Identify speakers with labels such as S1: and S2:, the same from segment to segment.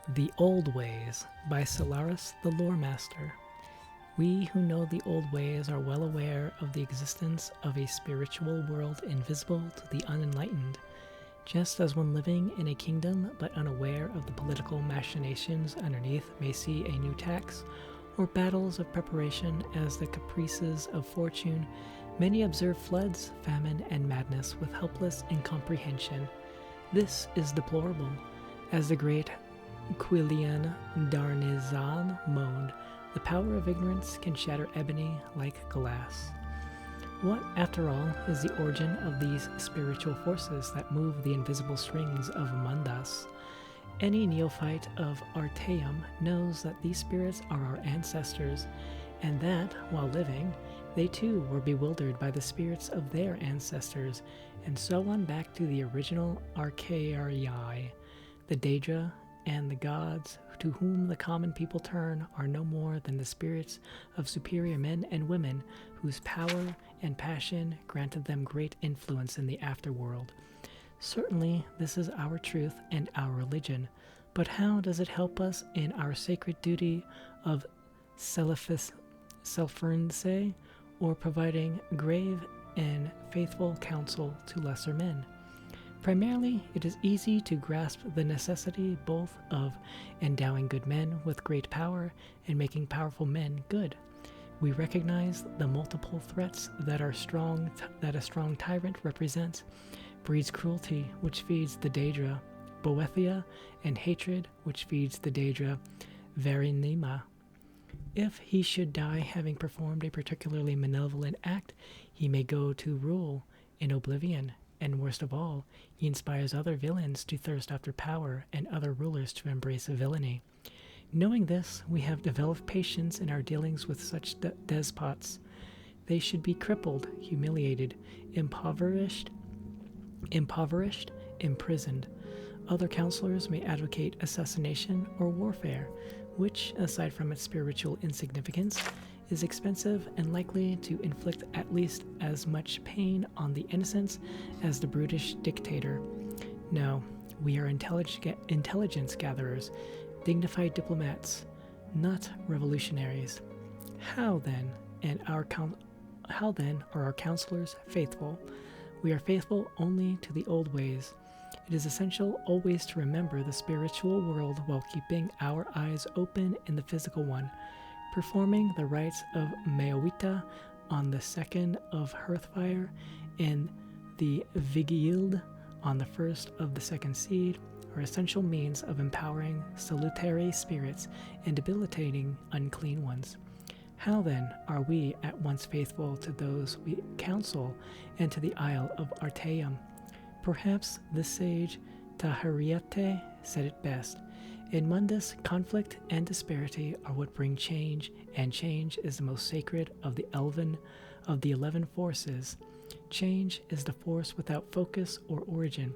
S1: The Old Ways by Solaris the Lore Master. We who know the old ways are well aware of the existence of a spiritual world invisible to the unenlightened, just as one living in a kingdom but unaware of the political machinations underneath may see a new tax or battles of preparation as the caprices of fortune. Many observe floods, famine, and madness with helpless incomprehension. This is deplorable, as the great Quilian Darnizan moaned, "The power of ignorance can shatter ebony like glass." What, after all, is the origin of these spiritual forces that move the invisible strings of Mundas? Any neophyte of Artaeum knows that these spirits are our ancestors, and that, while living, they too were bewildered by the spirits of their ancestors, and so on back to the original Archaearii. The Daedra and the gods to whom the common people turn are no more than the spirits of superior men and women whose power and passion granted them great influence in the afterworld. Certainly, this is our truth and our religion, but how does it help us in our sacred duty of selfernse, or providing grave and faithful counsel to lesser men? Primarily, it is easy to grasp the necessity both of endowing good men with great power and making powerful men good. We recognize the multiple threats that a strong tyrant represents: breeds cruelty, which feeds the Daedra Boethia, and hatred, which feeds the Daedra Verinema. If he should die having performed a particularly malevolent act, he may go to rule in Oblivion. And worst of all, he inspires other villains to thirst after power and other rulers to embrace villainy. Knowing this, we have developed patience in our dealings with such despots. They should be crippled, humiliated, impoverished, imprisoned. Other counselors may advocate assassination or warfare, which, aside from its spiritual insignificance, is expensive and likely to inflict at least as much pain on the innocents as the brutish dictator. No, we are intelligence gatherers, dignified diplomats, not revolutionaries. How then are our counselors faithful? We are faithful only to the old ways. It is essential always to remember the spiritual world while keeping our eyes open in the physical one. Performing the rites of Meowita on the second of Hearthfire and the Vigild on the first of the second seed are essential means of empowering salutary spirits and debilitating unclean ones. How then are we at once faithful to those we counsel and to the Isle of Artaeum? Perhaps the sage Tahariate said it best: "In Mundus, conflict and disparity are what bring change, and change is the most sacred of the 11 forces. Change is the force without focus or origin.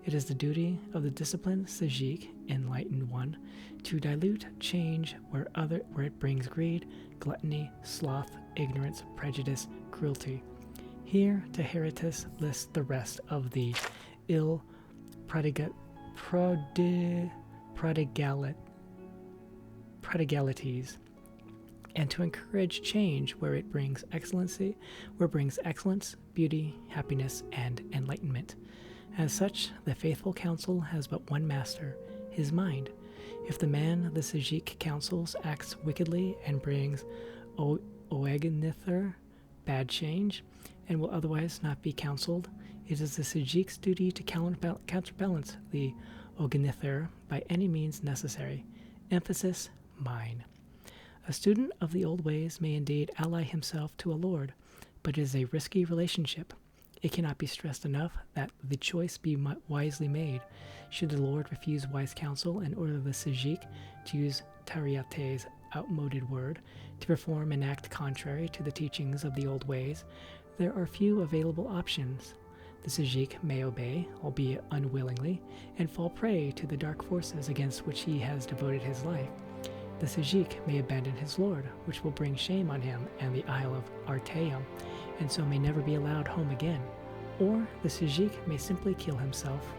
S1: It is the duty of the disciplined Sajik, enlightened one, to dilute change where it brings greed, gluttony, sloth, ignorance, prejudice, cruelty." Here Taheritus lists the rest of the ill prodigalities, and to encourage change where it brings excellence, beauty, happiness, and enlightenment. As such, the faithful counsel has but one master, his mind. If the man the Sajik counsels acts wickedly and brings Oegnither, bad change, and will otherwise not be counseled, it is the Sajik's duty to counterbalance the Oegnither by any means necessary. Emphasis: mine. A student of the old ways may indeed ally himself to a lord, but it is a risky relationship. It cannot be stressed enough that the choice be wisely made. Should the lord refuse wise counsel and order the Sajik, to use Tariate's outmoded word, to perform an act contrary to the teachings of the old ways, there are few available options. The Sajik may obey, albeit unwillingly, and fall prey to the dark forces against which he has devoted his life. The Sajik may abandon his lord, which will bring shame on him and the Isle of Artaeum, and so may never be allowed home again. Or the Sajik may simply kill himself